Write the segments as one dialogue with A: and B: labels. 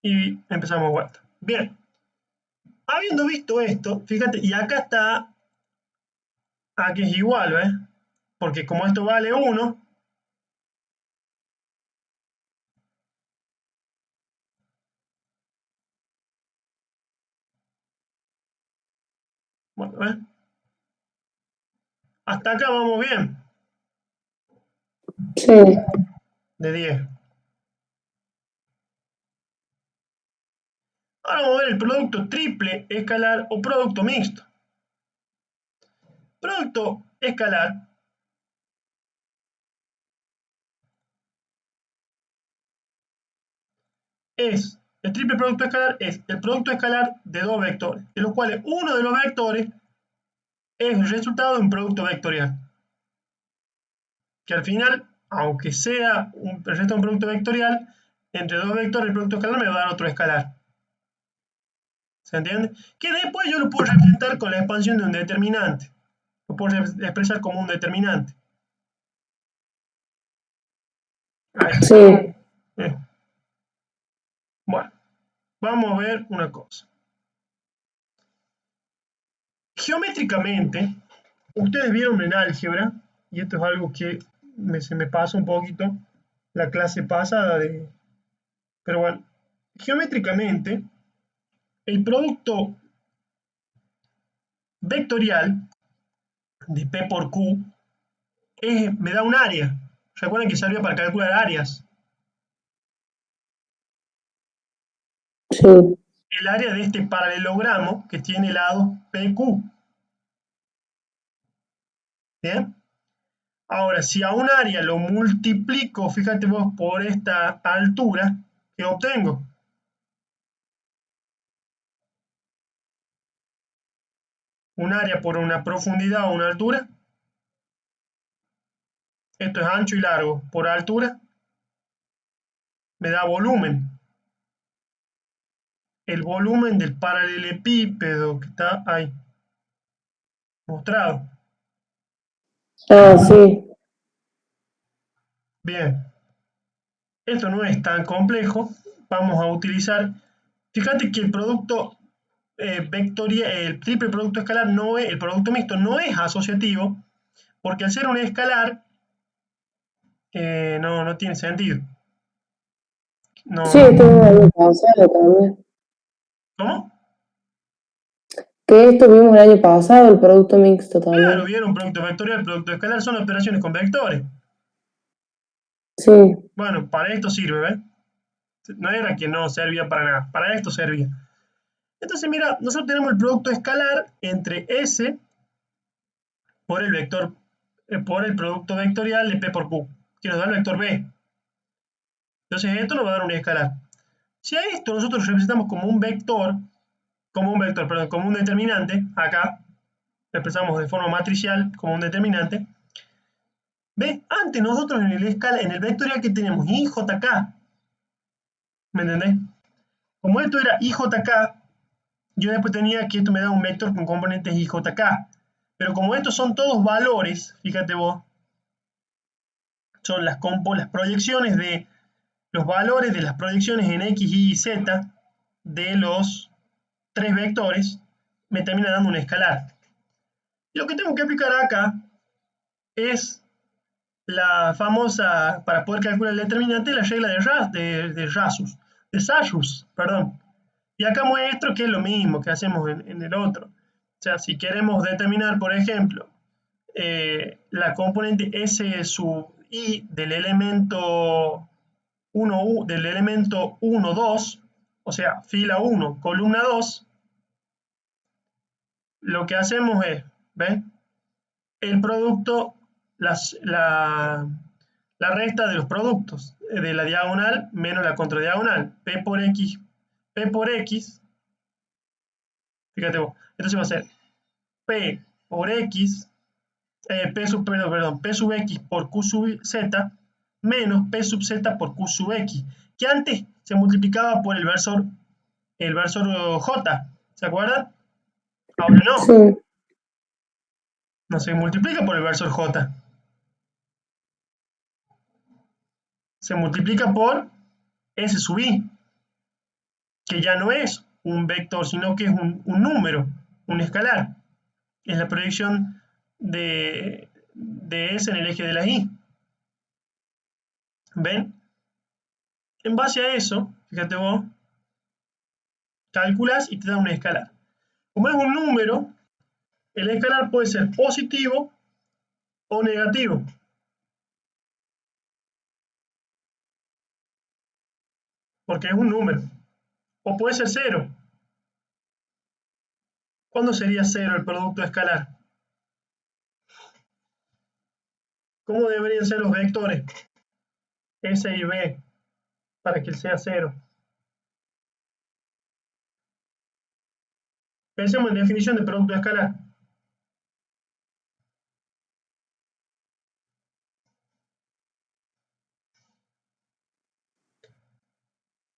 A: y empezamos vuelta. Bien, habiendo visto esto, fíjate, y acá está a que es igual, ¿ves? Porque como esto vale 1, bueno, ¿ves? Hasta acá vamos bien,
B: Sí,
A: de 10. Ahora vamos a ver el producto triple escalar o producto mixto. Producto escalar es, el triple producto escalar es el producto escalar de dos vectores, de los cuales uno de los vectores es el resultado de un producto vectorial. Que al final, aunque sea el resultado de un producto vectorial, entre dos vectores el producto escalar me va a dar otro escalar. ¿Se entiende? Que después yo lo puedo representar con la expansión de un determinante. Lo puedo expresar como un determinante. Ahí está.
B: sí.
A: Bueno, vamos a ver una cosa. Geométricamente, ustedes vieron en álgebra, y esto es algo que se me pasa un poquito la clase pasada, pero bueno, geométricamente, el producto vectorial de P por Q me da un área. Recuerden que servía para calcular áreas.
B: Sí,
A: El área de este paralelogramo que tiene lados PQ. ¿Bien? Ahora, si a un área lo multiplico, fíjate vos, por esta altura, ¿qué obtengo? Un área por una profundidad o una altura. Esto es ancho y largo. Por altura me da volumen. El volumen del paralelepípedo que está ahí mostrado.
B: ah, sí,
A: Bien, esto no es tan complejo. Vamos a utilizar, fíjate que el producto vectorial, el triple producto escalar no es, el producto mixto no es asociativo, porque al ser un escalar no tiene sentido.
B: sí,
A: No,
B: esto vimos el año pasado también.
A: ¿cómo?
B: Que esto vimos el año pasado, el producto mixto
A: Claro,
B: también.
A: vieron producto vectorial, producto escalar son operaciones con vectores.
B: Sí,
A: Bueno, para esto sirve, ¿ves? No era que no servía para nada, para esto servía. Entonces, mira, nosotros tenemos el producto escalar entre S por el vector, por el producto vectorial de P por Q, que nos da el vector B. Entonces, esto nos va a dar un escalar. Si a esto nosotros representamos perdón, como un determinante, acá lo expresamos de forma matricial como un determinante, ¿ves? Antes nosotros en el vectorial que tenemos IJK, ¿me entendés? Como esto era IJK, yo después tenía que esto me da un vector con componentes IJK. Pero como estos son todos valores, fíjate vos, son las proyecciones de los valores de las proyecciones en X, Y y Z de los tres vectores, me termina dando un escalar. Lo que tengo que aplicar acá es la famosa, para poder calcular el determinante, la regla de Sajus, perdón. Y acá muestro que es lo mismo que hacemos en el otro. O sea, si queremos determinar, por ejemplo, la componente S sub I del elemento 1, 2, o sea, fila 1, columna 2, lo que hacemos es, ¿ven? El producto, la resta de los productos de la diagonal menos la contradiagonal, P por X, fíjate vos, entonces va a ser P por X, P sub X por Q sub Z menos P sub Z por Q sub X, que antes se multiplicaba por el versor J, ¿se acuerdan? Ahora no,
B: sí,
A: no se multiplica por el versor J, se multiplica por S sub I. que ya no es un vector, sino que es un número, un escalar. Es la proyección de S en el eje de la Y. ¿Ven? En base a eso, fíjate vos, calculas y te da un escalar. Como es un número, el escalar puede ser positivo o negativo. Porque es un número. O puede ser cero. ¿Cuándo sería cero el producto escalar? ¿Cómo deberían ser los vectores? S y B, para que sea cero. Pensemos en definición de producto escalar.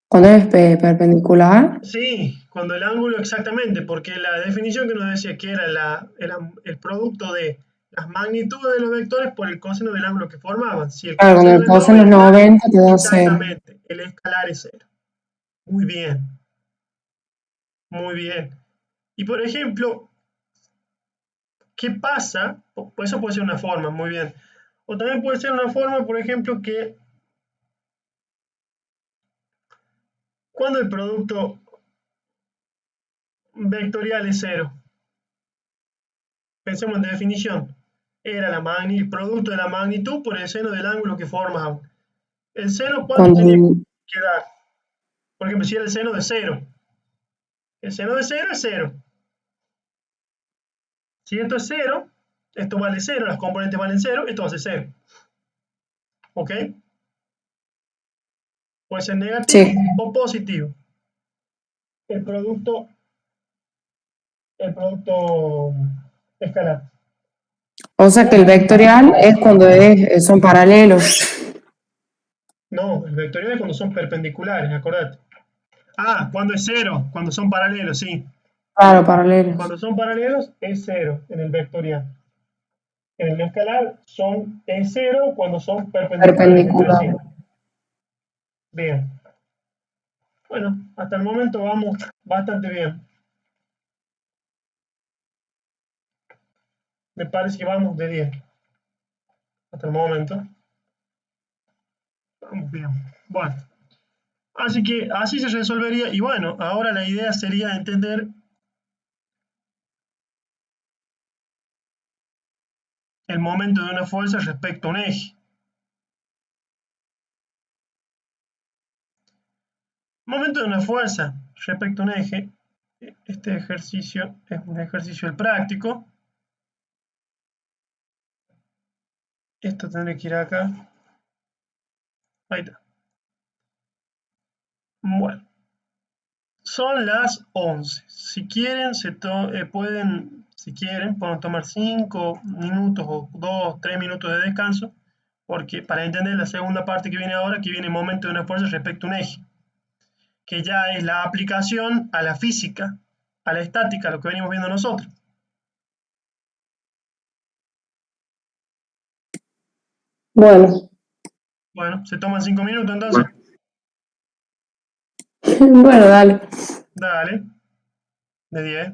B: Cuando es perpendicular,
A: Sí, cuando el ángulo exactamente, porque la definición que nos decía que era el producto de las magnitudes de los vectores por el coseno del ángulo que formaban. Si el
B: claro, cuando
A: coseno
B: el
A: es
B: coseno es
A: 90,
B: 90 te da 0.
A: exactamente, el escalar es cero. Muy bien, muy bien. Y por ejemplo, ¿qué pasa? Pues eso puede ser una forma, muy bien. O también puede ser una forma, por ejemplo, que cuando el producto vectorial es cero, pensemos en definición, era el producto de la magnitud por el seno del ángulo que formaban. ¿El seno cuánto
B: Cuando
A: tenía
B: el-
A: que dar? Por ejemplo, si era el seno de cero. El seno de cero es cero. Si esto es cero, esto vale cero, las componentes valen cero, esto va a ser cero. ¿Ok? Puede ser negativo
B: sí,
A: o positivo. El producto, el producto escalar.
B: o sea que el vectorial es cuando son paralelos.
A: No, el vectorial es cuando son perpendiculares, acordate. Ah, cuando es cero, cuando son paralelos, sí.
B: Claro, paralelos.
A: Cuando son paralelos es cero en el vectorial. En el escalar es cero cuando son perpendiculares entre
B: Perpendicular.
A: sí. Bien. Bueno, hasta el momento vamos bastante bien. Me parece que vamos de 10. Hasta el momento. Vamos bien. Bueno, así que así se resolvería. Y bueno, ahora la idea sería entender el momento de una fuerza respecto a un eje. Momento de una fuerza respecto a un eje. Este ejercicio es un ejercicio del práctico. Esto tendré que ir acá. Ahí está. Bueno, son las 11. Si quieren, pueden tomar 5 minutos o 2, 3 minutos de descanso, porque para entender la segunda parte que viene ahora, que viene el momento de una fuerza respecto a un eje, que ya es la aplicación a la física, a la estática, lo que venimos viendo nosotros.
B: Bueno,
A: Bueno, se toman 5 minutos entonces.
B: bueno, dale.
A: Dale, de 10.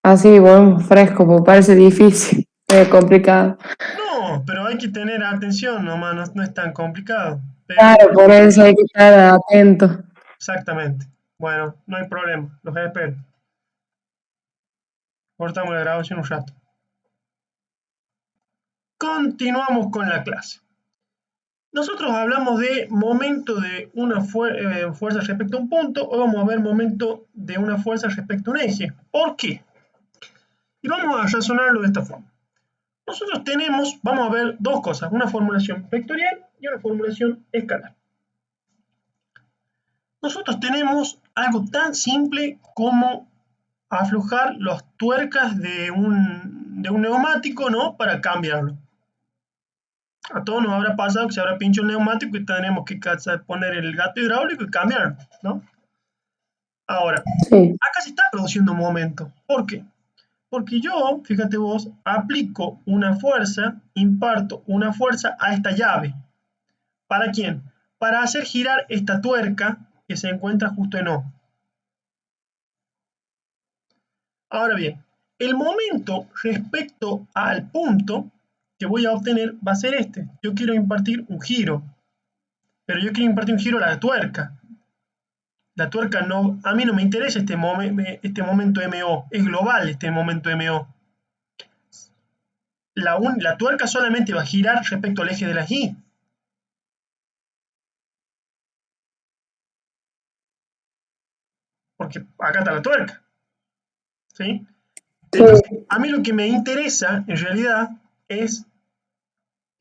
B: Así volvemos fresco, porque parece difícil, complicado.
A: No, pero hay que tener atención nomás, no es tan complicado. Pero
B: Claro, por eso hay que estar atento.
A: exactamente. Bueno, no hay problema, los espero. Cortamos la grabación un rato. Continuamos con la clase. Nosotros hablamos de momento de una fuerza respecto a un punto, hoy vamos a ver momento de una fuerza respecto a un eje. ¿Por qué? Y vamos a razonarlo de esta forma. Nosotros vamos a ver dos cosas, una formulación vectorial y una formulación escalar. Nosotros tenemos algo tan simple como aflojar las tuercas de un neumático, ¿no? Para cambiarlo. A todos nos habrá pasado que se habrá pinchado el neumático y tenemos que poner el gato hidráulico y cambiarlo, ¿no? Ahora,
B: Sí.
A: acá se está produciendo un momento. ¿Por qué? Porque yo, fíjate vos, aplico una fuerza, imparto una fuerza a esta llave. ¿Para quién? Para hacer girar esta tuerca que se encuentra justo en O. Ahora bien, el momento respecto al punto que voy a obtener va a ser este. Yo quiero impartir un giro, pero yo quiero impartir un giro a la tuerca. La tuerca no, a mí no me interesa este momento MO, es global este momento MO. La tuerca solamente va a girar respecto al eje de las Y. Porque acá está la tuerca. ¿Sí? Entonces, a mí lo que me interesa en realidad es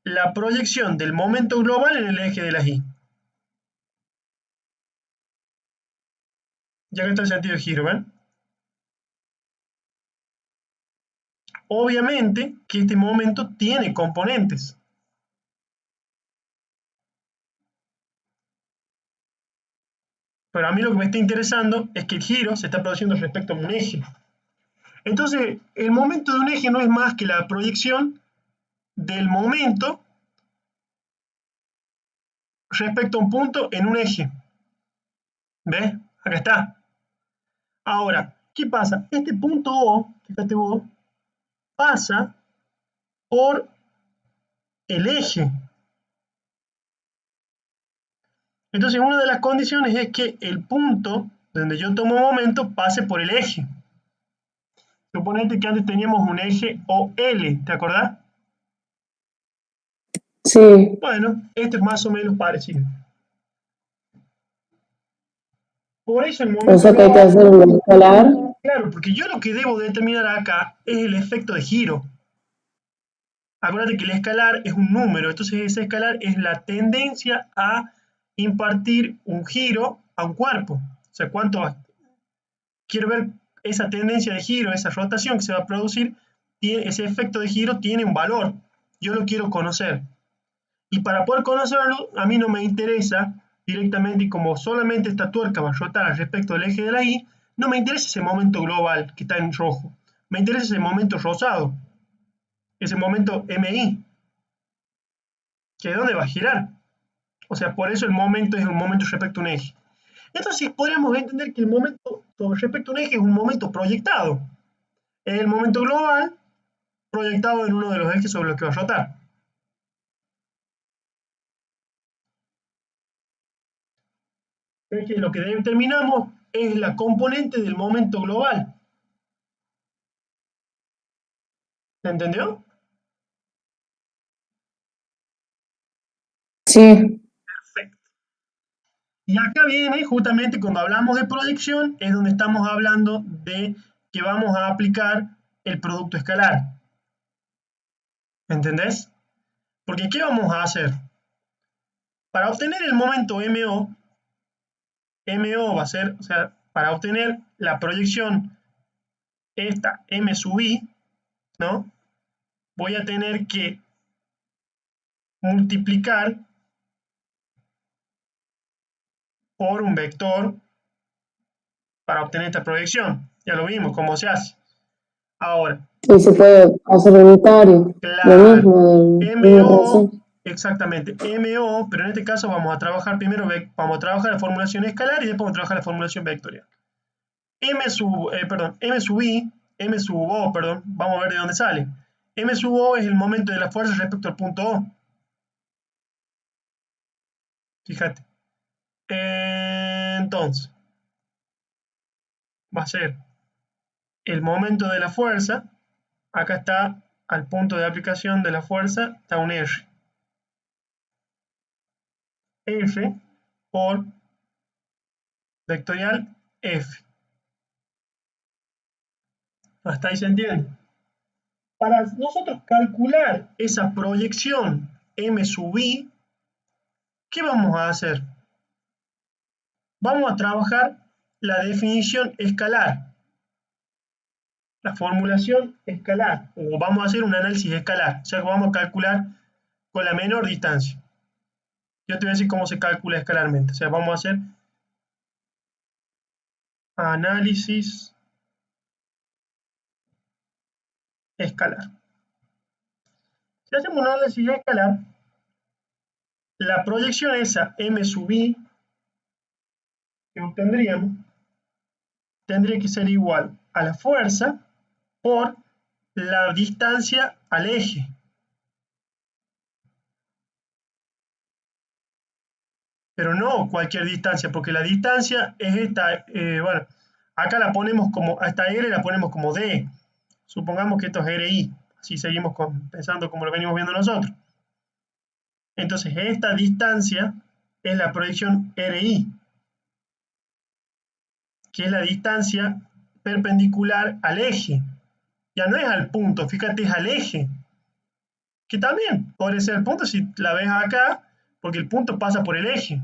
A: la proyección del momento global en el eje de las Y. Ya que está el sentido de giro, ¿ven? Obviamente que este momento tiene componentes. Pero a mí lo que me está interesando es que el giro se está produciendo respecto a un eje. Entonces, el momento de un eje no es más que la proyección del momento respecto a un punto en un eje. ¿Ves? Acá está. Ahora, ¿qué pasa? Este punto O, fíjate vos, pasa por el eje. Entonces, una de las condiciones es que el punto donde yo tomo momento pase por el eje. Suponete que antes teníamos un eje OL, ¿te acordás?
B: Sí,
A: Bueno, este es más o menos parecido. Por eso el
B: o
A: momento
B: sea que hay que
A: global,
B: hacer un escalar.
A: claro, porque yo lo que debo determinar acá es el efecto de giro. Acuérdate que el escalar es un número, entonces ese escalar es la tendencia a impartir un giro a un cuerpo. O sea, quiero ver esa tendencia de giro, esa rotación que se va a producir, ese efecto de giro tiene un valor. Yo lo quiero conocer. Y para poder conocerlo, a mí no me interesa directamente, y como solamente esta tuerca va a rotar respecto del eje de la Y, no me interesa ese momento global que está en rojo. Me interesa ese momento rosado, ese momento MI, que es donde va a girar. O sea, por eso el momento es un momento respecto a un eje. Entonces podríamos entender que el momento sobre respecto a un eje es un momento proyectado. Es el momento global proyectado en uno de los ejes sobre los que va a rotar. Es que lo que determinamos es la componente del momento global. ¿Se entendió?
B: Sí,
A: Perfecto. Y acá viene justamente cuando hablamos de proyección, es donde estamos hablando de que vamos a aplicar el producto escalar. ¿Entendés? Porque ¿qué vamos a hacer? Para obtener el momento MO va a ser, o sea, para obtener la proyección esta M sub I, ¿no? Voy a tener que multiplicar por un vector para obtener esta proyección. Ya lo vimos cómo se hace. Ahora,
B: y se puede hacer unitario, lo
A: claro,
B: mismo, de misma
A: MO,
B: relación.
A: exactamente, MO, pero en este caso vamos a trabajar primero, vamos a trabajar la formulación escalar y después vamos a trabajar la formulación vectorial. M sub I, M sub O, perdón, vamos a ver de dónde sale. M sub O es el momento de la fuerza respecto al punto O. Fíjate. Entonces, va a ser el momento de la fuerza. Acá está al punto de aplicación de la fuerza, está un R. F por vectorial F. ¿Hasta ahí se entiende? Para nosotros calcular esa proyección M sub I, ¿qué vamos a hacer? Vamos a trabajar la definición escalar, la formulación escalar, o vamos a hacer un análisis escalar, o sea que vamos a calcular con la menor distancia. Yo te voy a decir cómo se calcula escalarmente, o sea, vamos a hacer análisis escalar. Si hacemos un análisis escalar, la proyección esa M sub I que obtendríamos tendría que ser igual a la fuerza por la distancia al eje. Pero no cualquier distancia, porque la distancia es esta, bueno, acá la ponemos como, a esta R la ponemos como D. Supongamos que esto es RI, así seguimos pensando como lo venimos viendo nosotros. Entonces, esta distancia es la proyección RI, que es la distancia perpendicular al eje. Ya no es al punto, fíjate, es al eje. Que también podría ser el punto si la ves acá, porque el punto pasa por el eje.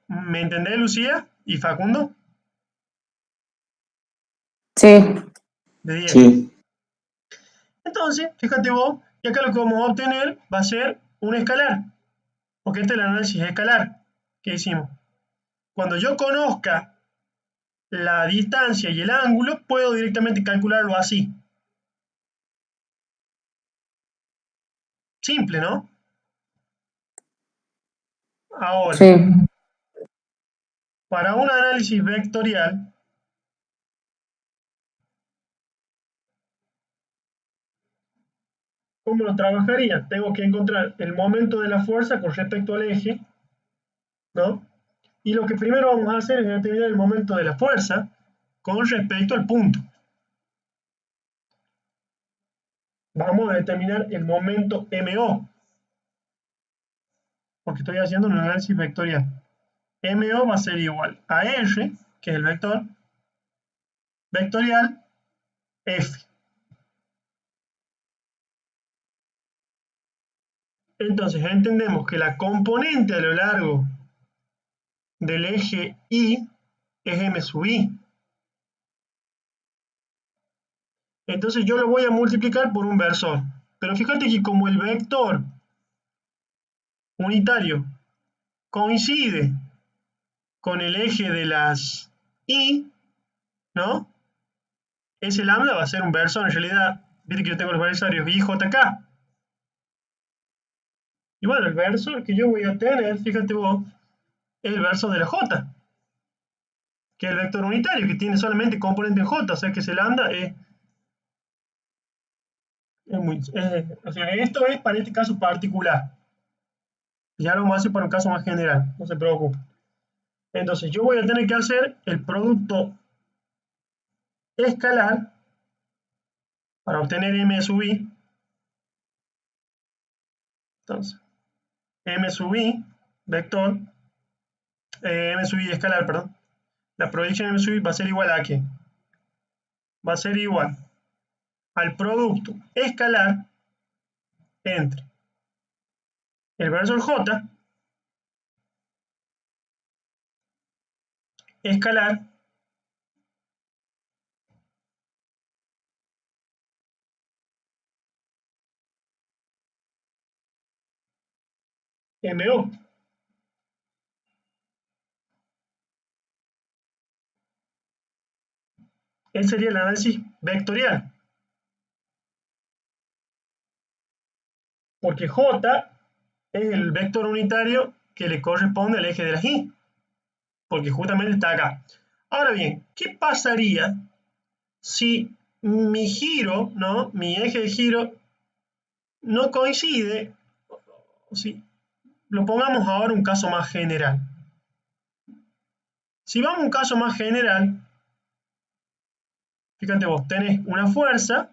A: ¿Me entendés, Lucía y Facundo?
B: Sí.
A: De 10.
C: Sí,
A: Entonces, fíjate vos, y acá lo que vamos a obtener va a ser un escalar, porque este es el análisis escalar que hicimos. Cuando yo conozca la distancia y el ángulo, puedo directamente calcularlo así. Simple, ¿no? Ahora,
B: Sí.
A: para un análisis vectorial, ¿cómo lo trabajaría? Tengo que encontrar el momento de la fuerza con respecto al eje, ¿no? Y lo que primero vamos a hacer es determinar el momento de la fuerza con respecto al punto. Vamos a determinar el momento MO, porque estoy haciendo un análisis vectorial. MO va a ser igual a R, que es el vector, vectorial, F. Entonces entendemos que la componente a lo largo del eje Y es M sub I. Entonces yo lo voy a multiplicar por un versor. Pero fíjate que como el vector unitario coincide con el eje de las Y, ¿no? Ese lambda va a ser un versor. En realidad, viste que yo tengo los versorios IJK. Y bueno, el versor que yo voy a tener, fíjate vos, es el versor de la J, que es el vector unitario, que tiene solamente componente en J, o sea que ese lambda o sea, esto es para este caso particular. Ya lo vamos a hacer para un caso más general, no se preocupe. Entonces yo voy a tener que hacer el producto escalar para obtener M sub I. Entonces, M sub I, vector, M sub I escalar, perdón. La proyección M sub I va a ser igual a ¿qué? Va a ser igual al producto escalar entre el versor J escalar MO. Ese sería el análisis vectorial. Porque J es el vector unitario que le corresponde al eje de las Y. Porque justamente está acá. Ahora bien, ¿qué pasaría si mi giro, ¿no? Mi eje de giro no coincide, si lo pongamos ahora un caso más general. Si vamos a un caso más general, fíjate vos, tenés una fuerza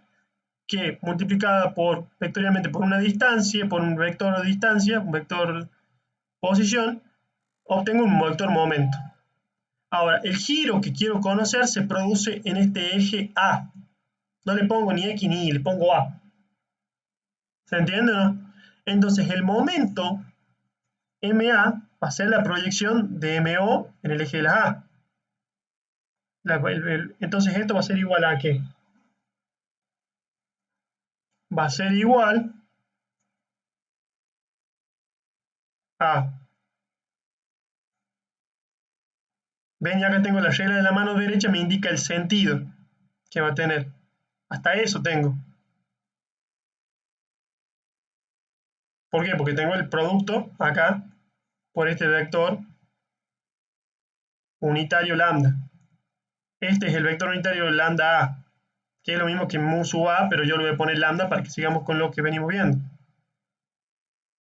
A: que multiplicada por vectorialmente por una distancia, por un vector de distancia, un vector posición, obtengo un vector momento. Ahora, el giro que quiero conocer se produce en este eje A. No le pongo ni X ni Y, le pongo A. ¿Se entiende o no? Entonces, el momento MA va a ser la proyección de MO en el eje de la A. Entonces, esto va a ser igual a ¿qué? Va a ser igual a... Ven, ya que tengo la regla de la mano derecha, me indica el sentido que va a tener. Hasta eso tengo. ¿Por qué? Porque tengo el producto acá por este vector unitario lambda. Este es el vector unitario lambda A, que es lo mismo que mu sub A, pero yo le voy a poner lambda para que sigamos con lo que venimos viendo.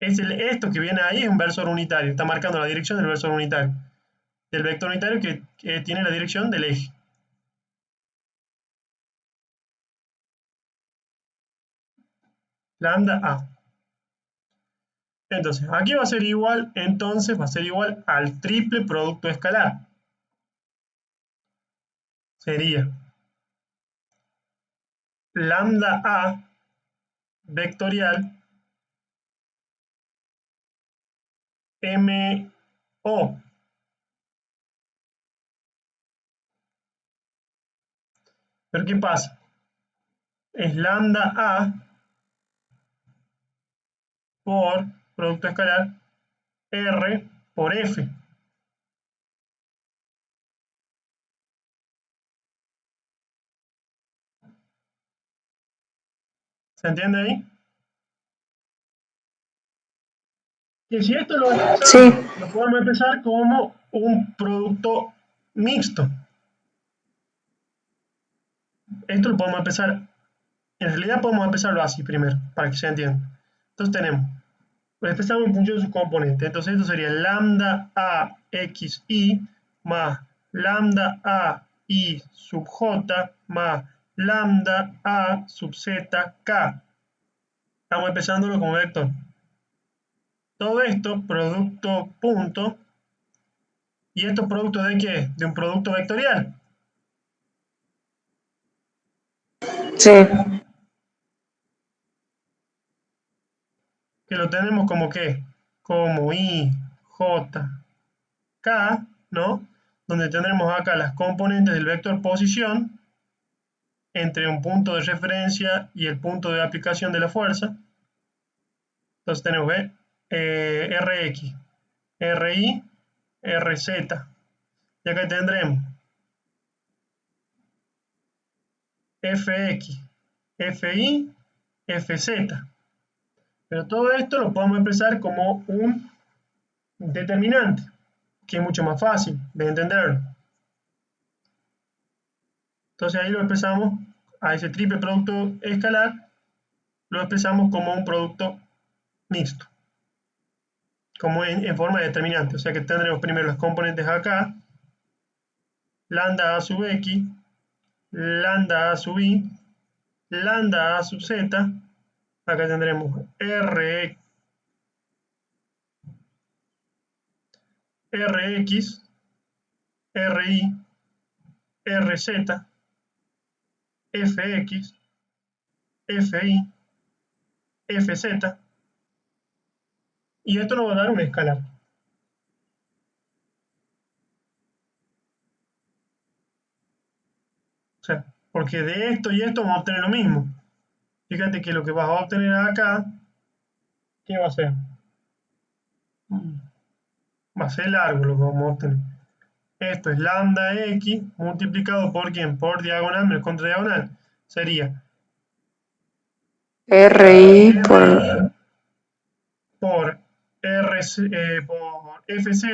A: Esto que viene ahí es un versor unitario, está marcando la dirección del versor unitario, del vector unitario que tiene la dirección del eje. Lambda A. Entonces, aquí va a ser igual, entonces va a ser igual al triple producto escalar. Sería lambda A vectorial MO. Pero ¿qué pasa? Es lambda A por producto escalar R por F. ¿Se entiende ahí? Que si esto
B: Sí,
A: lo podemos empezar como un producto mixto. Esto lo podemos empezar, en realidad podemos empezarlo así primero, para que se entienda. Entonces tenemos, pues empezamos en función de sus componentes. Entonces esto sería lambda A x y más lambda A y sub j más lambda A sub z k. Estamos empezándolo como vector. Todo esto, producto punto. ¿Y esto producto de qué? De un producto vectorial.
B: sí,
A: Que lo tenemos como qué? Como I, J, K, ¿no? Donde tendremos acá las componentes del vector posición entre un punto de referencia y el punto de aplicación de la fuerza. Entonces tenemos Rx, Ri, Rz. Y acá tendremos Fx, Fi, Fz. Pero todo esto lo podemos expresar como un determinante, que es mucho más fácil de entenderlo. Entonces ahí lo expresamos, a ese triple producto escalar, lo expresamos como un producto mixto, como en forma de determinante. O sea que tendremos primero los componentes acá, lambda a sub x, lambda a sub y, lambda a sub z. Acá tendremos Rx, Ri, Rz, Fx, Fi, Fz. Y esto nos va a dar un escalar. O sea, porque de esto y esto vamos a obtener lo mismo. Fíjate que lo que vas a obtener acá, ¿qué va a ser? Va a ser largo lo que vamos a obtener. Esto es lambda x multiplicado por quién? Por diagonal menos contra diagonal. Sería
B: RI por
A: RI por, por FZ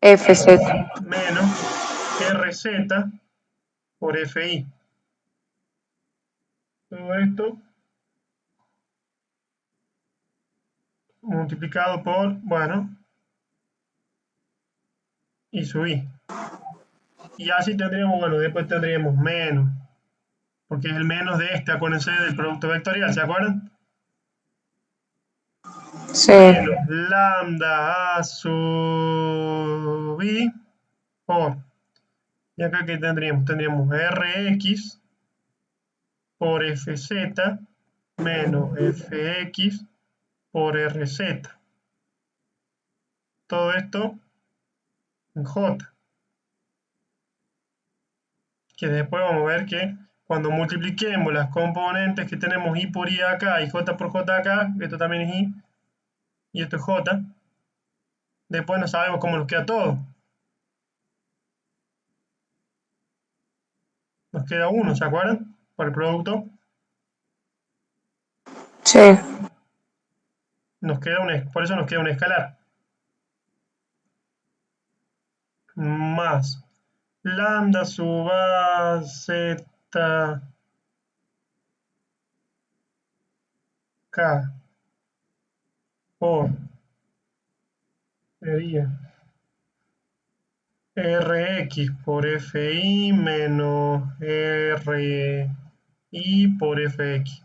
B: FZ.
A: menos RZ por FI. Todo esto multiplicado por, bueno, y sub i. Y así tendríamos, bueno, después tendríamos menos, porque es el menos de este, acuérdense del producto vectorial, ¿se acuerdan?
B: Sí,
A: Menos lambda a sub i por, y acá que tendríamos, tendríamos Rx por Fz menos Fx por Rz. Todo esto en J, que después vamos a ver que cuando multipliquemos las componentes que tenemos I por I acá y J por J acá, esto también es I y esto es J, después no sabemos cómo nos queda todo. Nos queda 1, ¿se acuerdan? Por el producto.
B: sí,
A: Por eso nos queda un escalar. más lambda sub a z k por sería Rx por Fi menos Ri por Fx.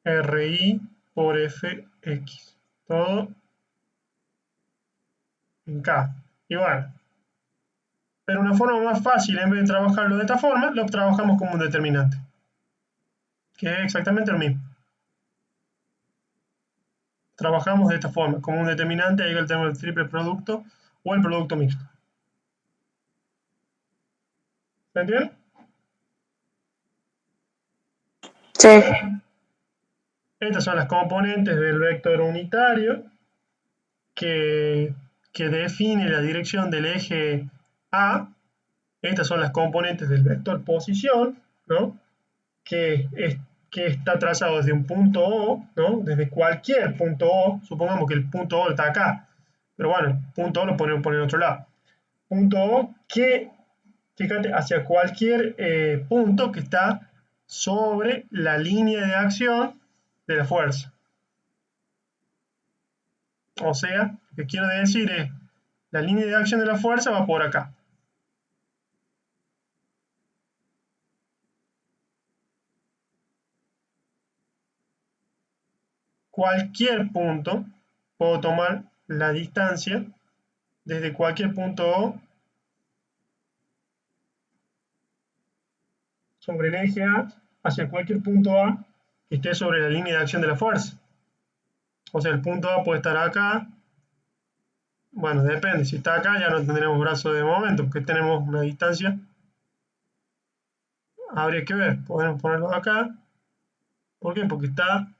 A: Ri por Fx. Todo en K. Igual. Pero una forma más fácil, en vez de trabajarlo de esta forma, lo trabajamos como un determinante. Que es exactamente lo mismo. Trabajamos de esta forma, como un determinante, ahí tenemos el triple producto o el producto mixto. ¿Se entiende?
B: Sí.
A: Estas son las componentes del vector unitario que, que define la dirección del eje A. Estas son las componentes del vector posición, ¿no? que, es, que está trazado desde un punto O, ¿no? Desde cualquier punto O, supongamos que el punto O está acá, pero bueno, el punto O lo ponemos por el otro lado. Punto O que, fíjate, hacia cualquier punto que está sobre la línea de acción de la fuerza. O sea, lo que quiero decir es, la línea de acción de la fuerza va por acá. Cualquier punto, puedo tomar la distancia desde cualquier punto O sobre el eje A hacia cualquier punto A que esté sobre la línea de acción de la fuerza. O sea, el punto A puede estar acá. Bueno, depende. Si está acá ya no tendremos brazo de momento, porque tenemos una distancia. Habría que ver. Podemos ponerlo acá. ¿Por qué? Porque está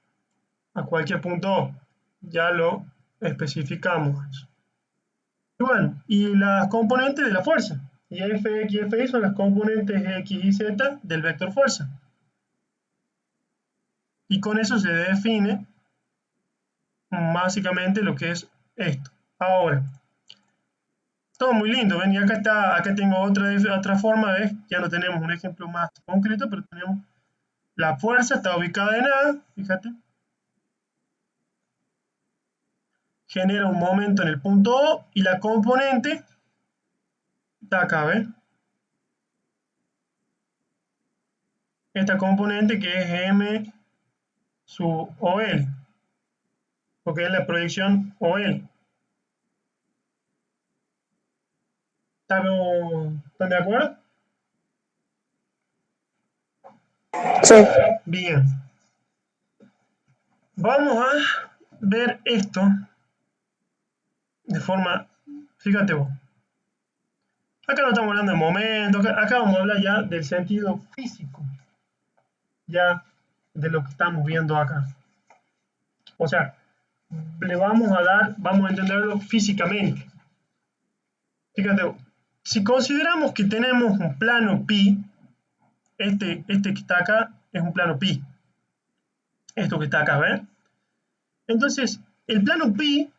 A: a cualquier punto O. Ya lo especificamos. Y bueno, y las componentes de la fuerza. Y Fx y Fy son las componentes X y Z del vector fuerza. Y con eso se define básicamente lo que es esto. Ahora, todo muy lindo, ven, y acá está, acá tengo otra forma, ¿ves? Ya no tenemos un ejemplo más concreto, pero tenemos la fuerza está ubicada en A, fíjate, genera un momento en el punto O y la componente está acá, ¿ves? Esta componente que es M sub OL, porque es la proyección OL. ¿Están de acuerdo?
B: Sí.
A: Bien. Vamos a ver esto de forma, fíjate vos. Acá no estamos hablando de momentos, acá vamos a hablar ya del sentido físico, ya de lo que estamos viendo acá. O sea, le vamos a dar, vamos a entenderlo físicamente. Fíjate, si consideramos que tenemos un plano pi, este que está acá es un plano pi, esto que está acá, ¿ves? Entonces, el plano pi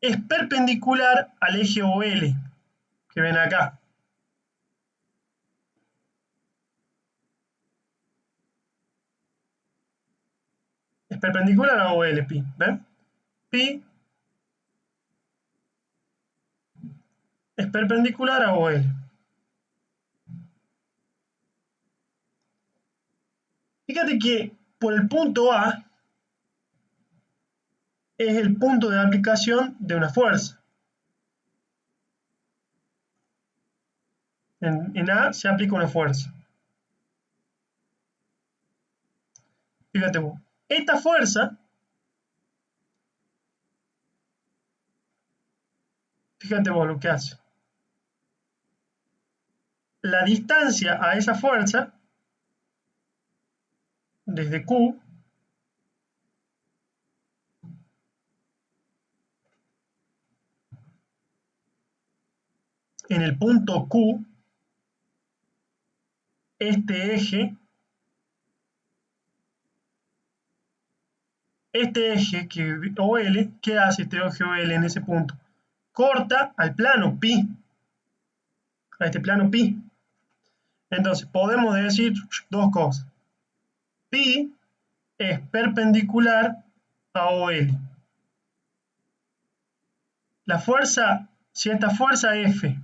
A: es perpendicular al eje OL, que ven acá. Es perpendicular a OL, pi, ¿ven? Pi es perpendicular a OL. Fíjate que por el punto A es el punto de aplicación de una fuerza. En A se aplica una fuerza. Fíjate vos, esta fuerza, fíjate vos lo que hace. La distancia a esa fuerza, desde Q, en el punto Q, este eje este eje OL, ¿qué hace este eje OL en ese punto? Corta al plano pi, a este plano pi. Entonces podemos decir dos cosas. Pi es perpendicular a OL. La fuerza, si esta fuerza F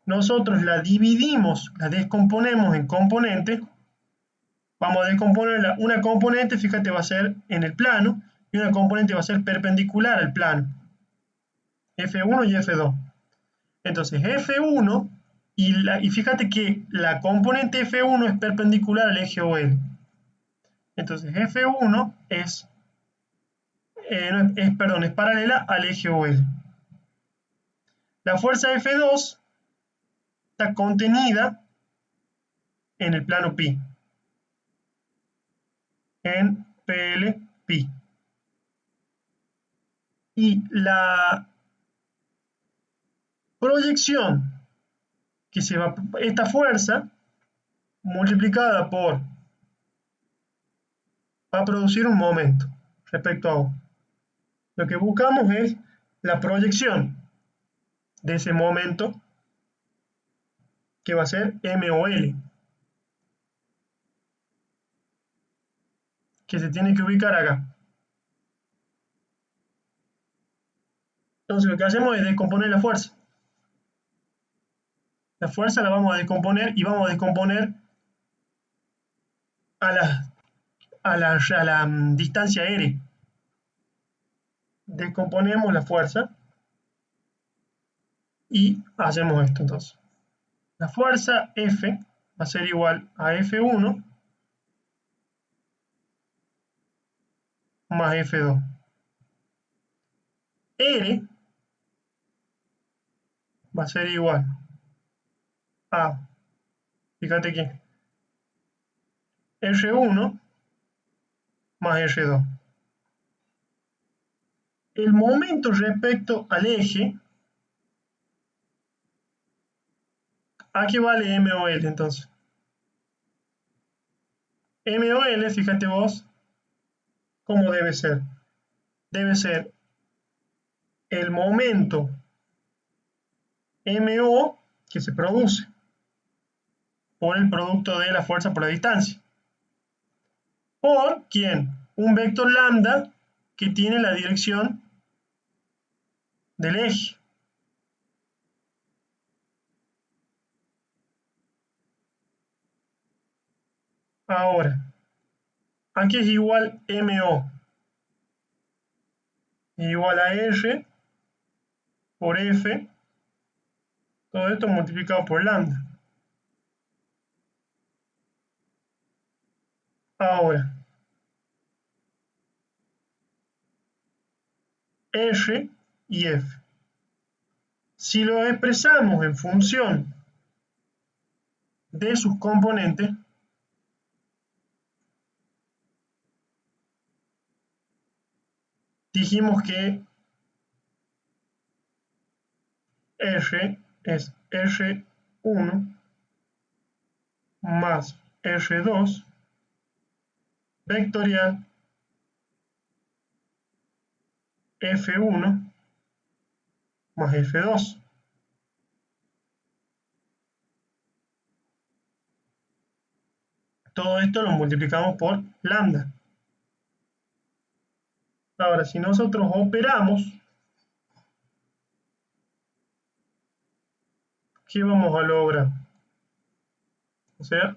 A: nosotros la dividimos, la descomponemos en componentes, vamos a descomponerla. Una componente, fíjate, va a ser en el plano y una componente va a ser perpendicular al plano. F1 y F2. Entonces F1, y fíjate que la componente F1 es perpendicular al eje OL. Entonces F1 es paralela al eje OL. La fuerza F2 está contenida en el plano pi, en PL pi. Y la proyección que se va, esta fuerza multiplicada por, va a producir un momento respecto a O. Lo que buscamos es la proyección de ese momento que va a ser MOL, que se tiene que ubicar acá. Entonces lo que hacemos es descomponer la fuerza. La fuerza la vamos a descomponer y vamos a descomponer a la distancia R. Descomponemos la fuerza y hacemos esto entonces. La fuerza F va a ser igual a F1 más F2. R va a ser igual a, fíjate que R1 más R2. El momento respecto al eje, ¿a qué vale MOL entonces? MOL, fíjate vos, ¿cómo debe ser? Debe ser el momento MO que se produce por el producto de la fuerza por la distancia. ¿Por quién? Un vector lambda que tiene la dirección del eje. Ahora, aquí es igual MO, igual a R por F, todo esto multiplicado por lambda. Ahora, R y F. Si lo expresamos en función de sus componentes, dijimos que R es R1 más R2 vectorial F1 más F2. Todo esto lo multiplicamos por lambda. Ahora, si nosotros operamos, ¿qué vamos a lograr? O sea,